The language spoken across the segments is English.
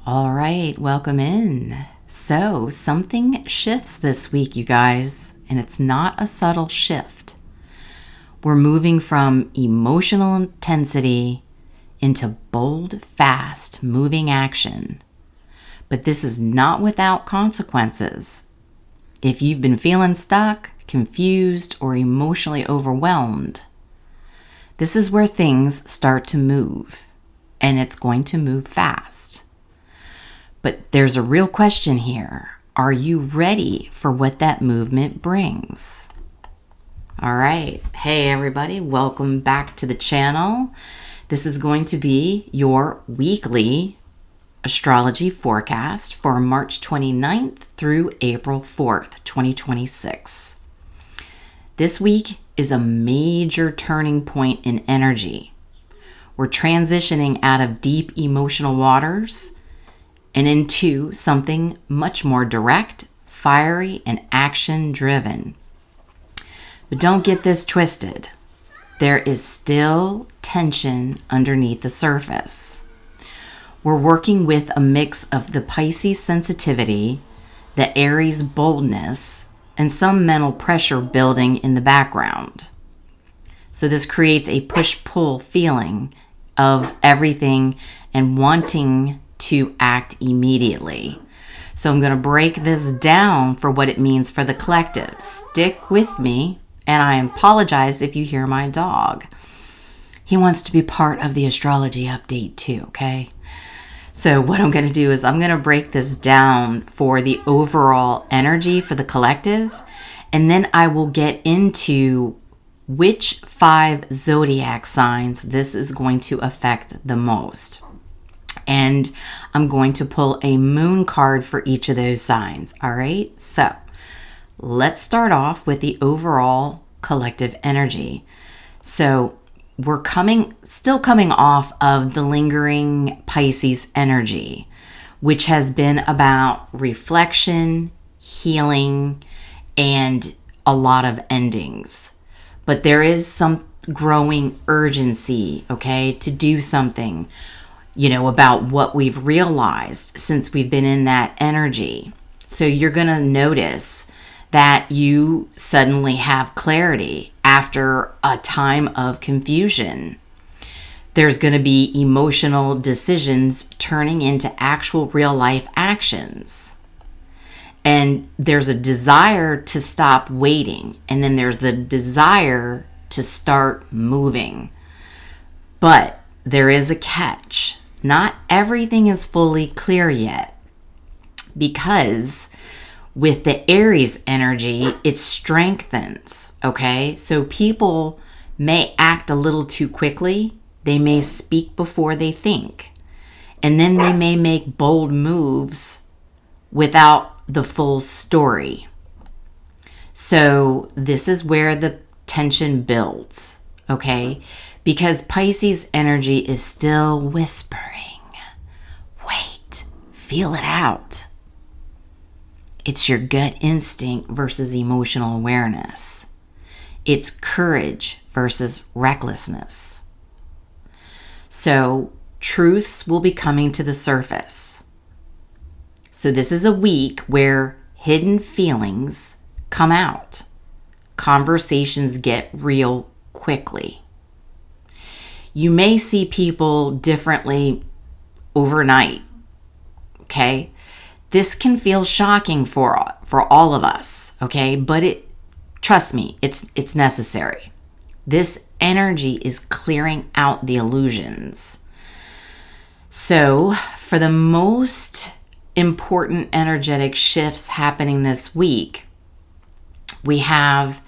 All right, welcome in. So, something shifts this week, you guys, and it's not a subtle shift. We're moving from emotional intensity into bold, fast moving action. But this is not without consequences. If you've been feeling stuck, confused, or emotionally overwhelmed, this is where things start to move, and it's going to move fast. But there's a real question here. Are you ready for what that movement brings? All right. Hey, everybody. Welcome back to the channel. This is going to be your weekly astrology forecast for March 29th through April 4th, 2026. This week is a major turning point in energy. We're transitioning out of deep emotional waters and into something much more direct, fiery, and action-driven. But don't get this twisted. There is still tension underneath the surface. We're working with a mix of the Pisces sensitivity, the Aries boldness, and some mental pressure building in the background. So this creates a push-pull feeling of everything and wanting to act immediately. So I'm going to break this down for what it means for the collective. Stick with me, and I apologize if you hear my dog. He wants to be part of the astrology update too, okay? So what I'm going to do is I'm going to break this down for the overall energy for the collective, and then I will get into which 5 zodiac signs this is going to affect the most. And I'm going to pull a moon card for each of those signs. All right, so let's start off with the overall collective energy. So we're still coming off of the lingering Pisces energy, which has been about reflection, healing, and a lot of endings. But there is some growing urgency, okay, to do something, about what we've realized since we've been in that energy. So you're going to notice that you suddenly have clarity after a time of confusion. There's going to be emotional decisions turning into actual real life actions. And there's a desire to stop waiting. And then there's the desire to start moving. But there is a catch. Not everything is fully clear yet, because with the Aries energy, it strengthens, okay? So people may act a little too quickly. They may speak before they think. And then they may make bold moves without the full story. So this is where the tension builds, okay? Because Pisces energy is still whispering. Wait, feel it out. It's your gut instinct versus emotional awareness. It's courage versus recklessness. So truths will be coming to the surface. So this is a week where hidden feelings come out. Conversations get real quickly. You may see people differently overnight, okay? This can feel shocking for all of us, okay? But trust me, it's necessary. This energy is clearing out the illusions. So, for the most important energetic shifts happening this week, we have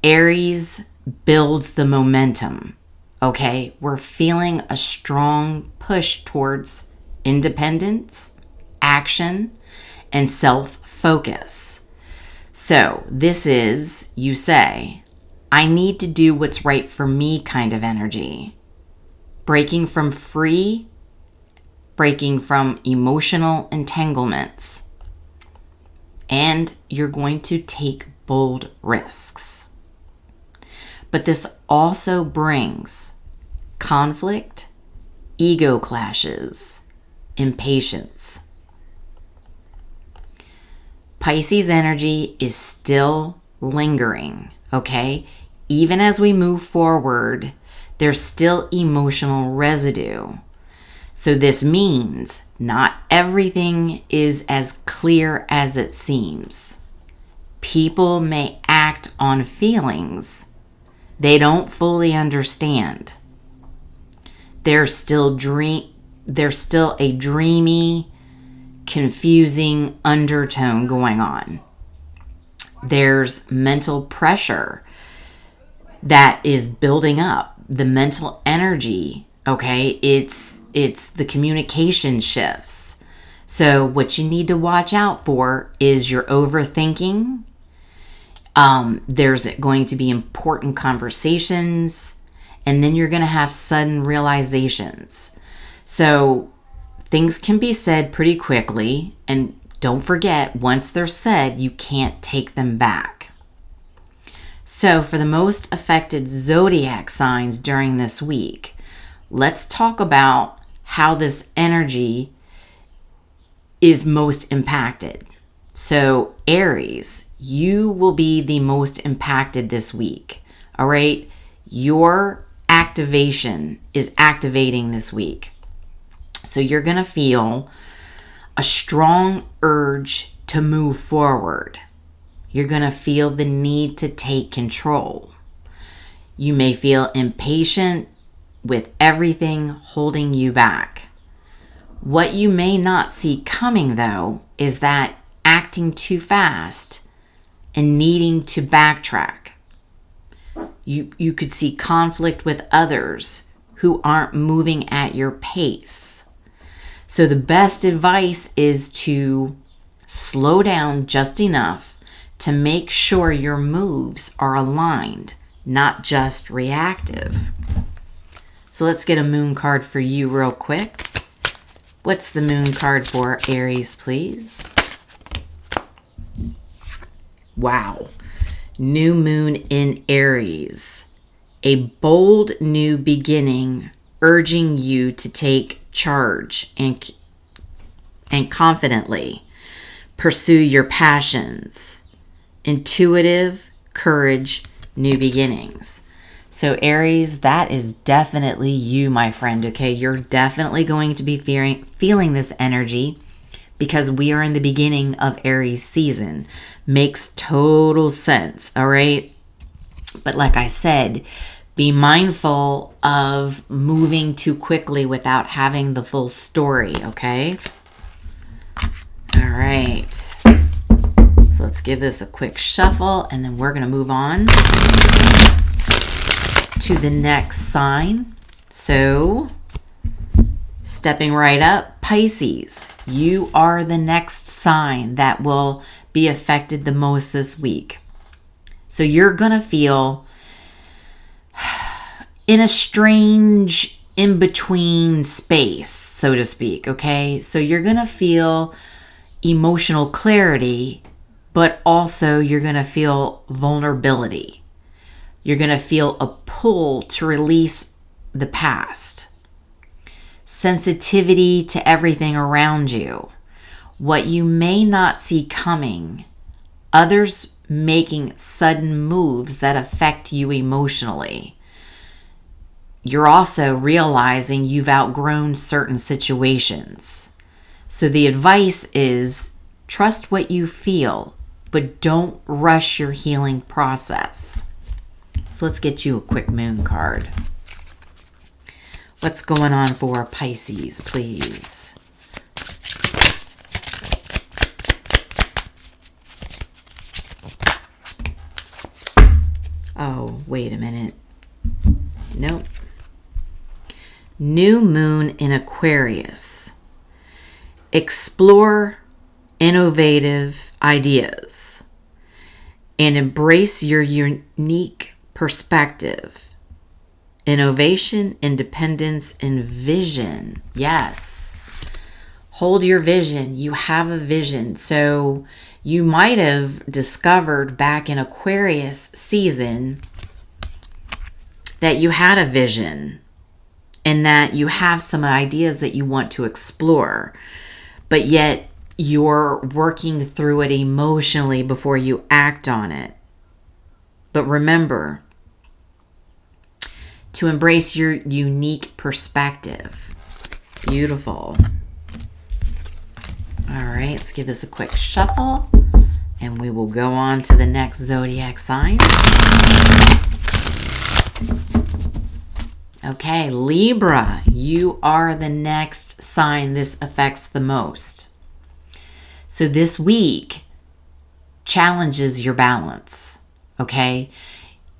Aries builds the momentum. Okay, we're feeling a strong push towards independence, action, and self-focus. So this is, you say, I need to do what's right for me kind of energy. Breaking from emotional entanglements. And you're going to take bold risks. But this also brings conflict, ego clashes, impatience. Pisces energy is still lingering, okay? Even as we move forward, there's still emotional residue. So this means not everything is as clear as it seems. People may act on feelings they don't fully understand. There's still a dreamy, confusing undertone going on. There's mental pressure that is building up. The mental energy, okay? It's the communication shifts. So what you need to watch out for is your overthinking. There's going to be important conversations, and then you're going to have sudden realizations. So things can be said pretty quickly, and don't forget, once they're said, you can't take them back. So for the most affected zodiac signs during this week, let's talk about how this energy is most impacted. So Aries, you will be the most impacted this week. All right? Your activation is activating this week. So you're going to feel a strong urge to move forward. You're going to feel the need to take control. You may feel impatient with everything holding you back. What you may not see coming, though, is that acting too fast and needing to backtrack. You could see conflict with others who aren't moving at your pace. So the best advice is to slow down just enough to make sure your moves are aligned, not just reactive. So let's get a moon card for you real quick. What's the moon card for Aries, please? Wow. New moon in Aries. A bold new beginning urging you to take charge and confidently pursue your passions. Intuitive courage, new beginnings. So Aries, that is definitely you, my friend, okay? You're definitely going to be feeling this energy because we are in the beginning of Aries season. Makes total sense, all right? But like I said, be mindful of moving too quickly without having the full story, okay? All right. So let's give this a quick shuffle, and then we're going to move on to the next sign. So, stepping right up, Pisces, you are the next sign that will be affected the most this week. So you're going to feel in a strange in-between space, so to speak, okay? So you're going to feel emotional clarity, but also you're going to feel vulnerability. You're going to feel a pull to release the past. Sensitivity to everything around you. What you may not see coming. Others making sudden moves that affect you emotionally. You're also realizing you've outgrown certain situations. So the advice is trust what you feel, but don't rush your healing process. So let's get you a quick moon card. What's going on for Pisces, please? Oh, wait a minute. Nope. New moon in Aquarius. Explore innovative ideas and embrace your unique perspective. Innovation, independence, and vision. Yes. Hold your vision. You have a vision. So you might have discovered back in Aquarius season that you had a vision and that you have some ideas that you want to explore, but yet you're working through it emotionally before you act on it. But remember to embrace your unique perspective. Beautiful. All right, let's give this a quick shuffle and we will go on to the next zodiac sign. Okay, Libra, you are the next sign this affects the most. So this week challenges your balance, okay?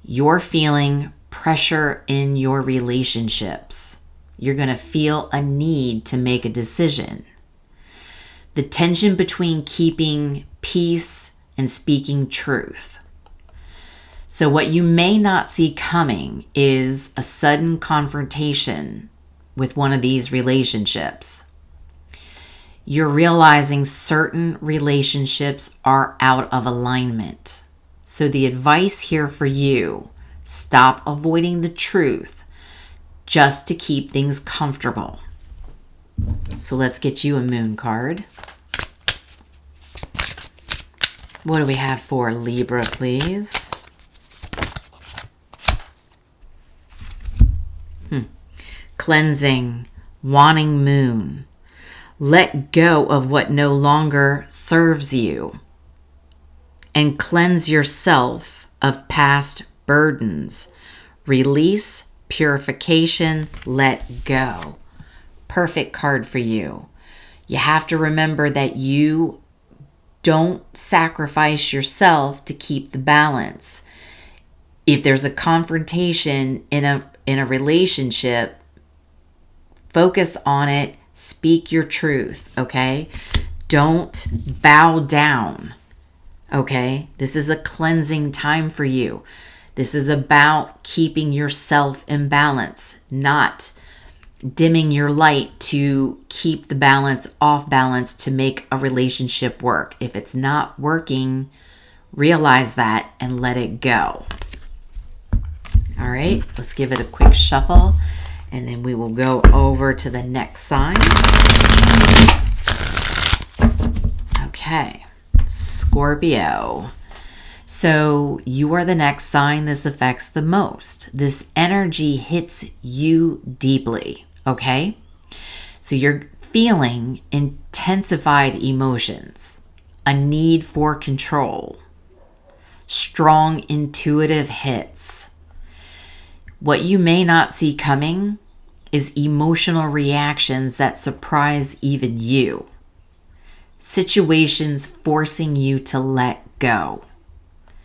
You're feeling pressure in your relationships. You're going to feel a need to make a decision. The tension between keeping peace and speaking truth. So what you may not see coming is a sudden confrontation with one of these relationships. You're realizing certain relationships are out of alignment. So the advice here for you, stop avoiding the truth just to keep things comfortable. So let's get you a moon card. What do we have for Libra, please? Cleansing, wanting moon. Let go of what no longer serves you and cleanse yourself of past burdens. Release, purification, let go. Perfect card for you. You have to remember that you don't sacrifice yourself to keep the balance. If there's a confrontation in a relationship, focus on it. Speak your truth, okay? Don't bow down, okay? This is a cleansing time for you. This is about keeping yourself in balance, not dimming your light to keep the balance off balance to make a relationship work. If it's not working, realize that and let it go. All right, let's give it a quick shuffle. And then we will go over to the next sign. Okay, Scorpio. So you are the next sign this affects the most. This energy hits you deeply, okay? So you're feeling intensified emotions, a need for control, strong intuitive hits. What you may not see coming is emotional reactions that surprise even you. Situations forcing you to let go.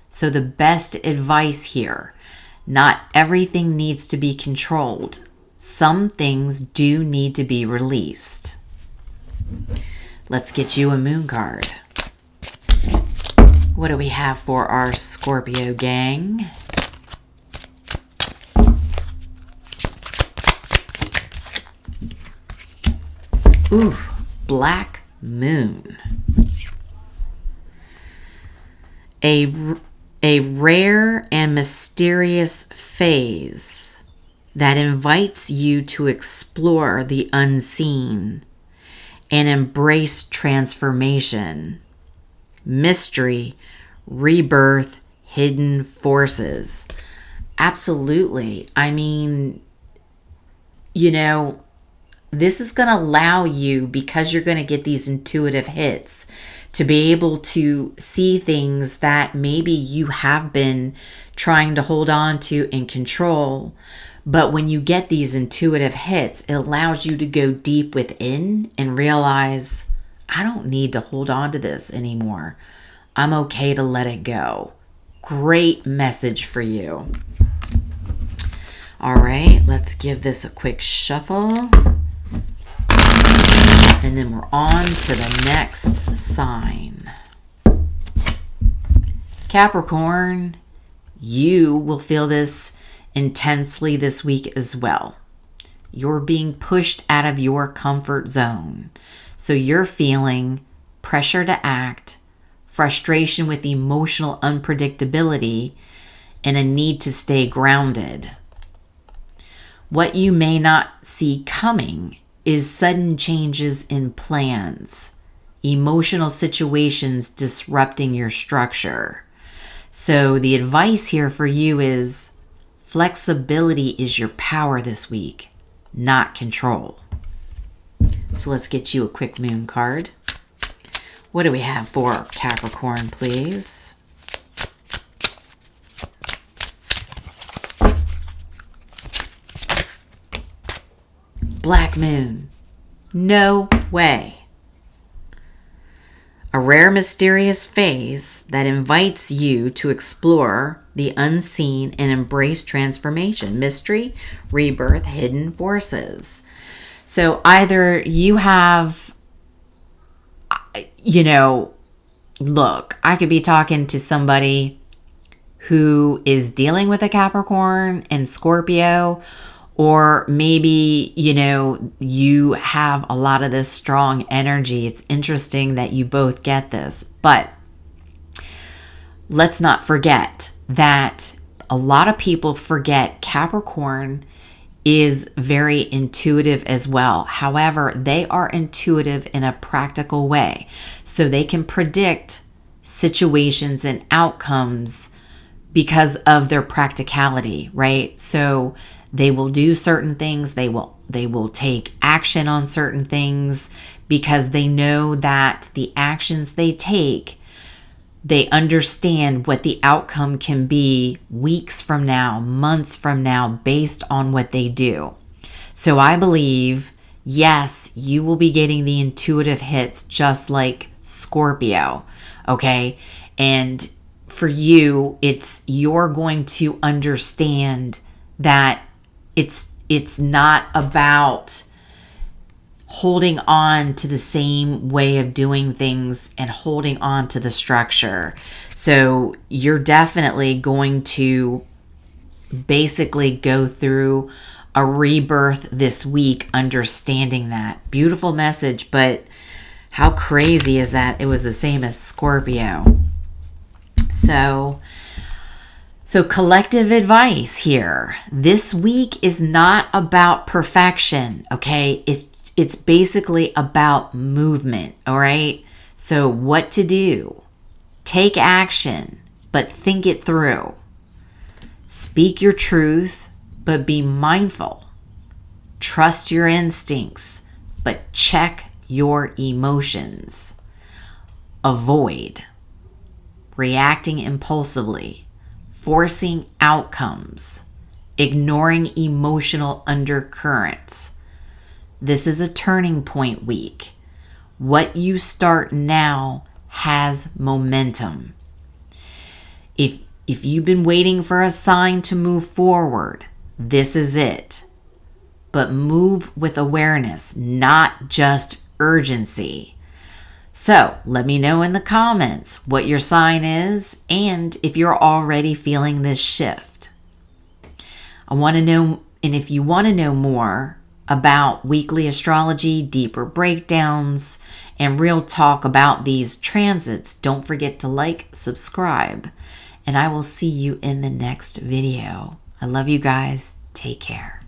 So the best advice here, not everything needs to be controlled. Some things do need to be released. Let's get you a moon card. What do we have for our Scorpio gang? Ooh, black moon. A rare and mysterious phase that invites you to explore the unseen and embrace transformation, mystery, rebirth, hidden forces. Absolutely. I mean, this is going to allow you, because you're going to get these intuitive hits, to be able to see things that maybe you have been trying to hold on to and control. But when you get these intuitive hits, it allows you to go deep within and realize, I don't need to hold on to this anymore. I'm okay to let it go. Great message for you. All right, let's give this a quick shuffle. And then we're on to the next sign. Capricorn, you will feel this intensely this week as well. You're being pushed out of your comfort zone. So you're feeling pressure to act, frustration with emotional unpredictability, and a need to stay grounded. What you may not see coming is sudden changes in plans, emotional situations disrupting your structure. So the advice here for you is flexibility is your power this week, not control. So let's get you a quick moon card. What do we have for Capricorn, please? Black moon. No way. A rare, mysterious phase that invites you to explore the unseen and embrace transformation, mystery, rebirth, hidden forces. So either you have, look, I could be talking to somebody who is dealing with a Capricorn and Scorpio, or maybe, you have a lot of this strong energy. It's interesting that you both get this, but let's not forget that a lot of people forget Capricorn is very intuitive as well. However, they are intuitive in a practical way. So they can predict situations and outcomes because of their practicality, right? So they will do certain things. They will take action on certain things because they know that the actions they take, they understand what the outcome can be weeks from now, months from now, based on what they do. So I believe, yes, you will be getting the intuitive hits just like Scorpio, okay? And for you, you're going to understand that it's not about holding on to the same way of doing things and holding on to the structure. So you're definitely going to basically go through a rebirth this week, understanding that. Beautiful message, but how crazy is that it was the same as Scorpio? So collective advice here. This week is not about perfection, okay? It's basically about movement, all right? So what to do? Take action, but think it through. Speak your truth, but be mindful. Trust your instincts, but check your emotions. Avoid reacting impulsively, forcing outcomes, ignoring emotional undercurrents. This is a turning point week. What you start now has momentum. If you've been waiting for a sign to move forward, this is it. But move with awareness, not just urgency. So let me know in the comments what your sign is and if you're already feeling this shift. I want to know, and if you want to know more about weekly astrology, deeper breakdowns, and real talk about these transits, don't forget to like, subscribe, and I will see you in the next video. I love you guys. Take care.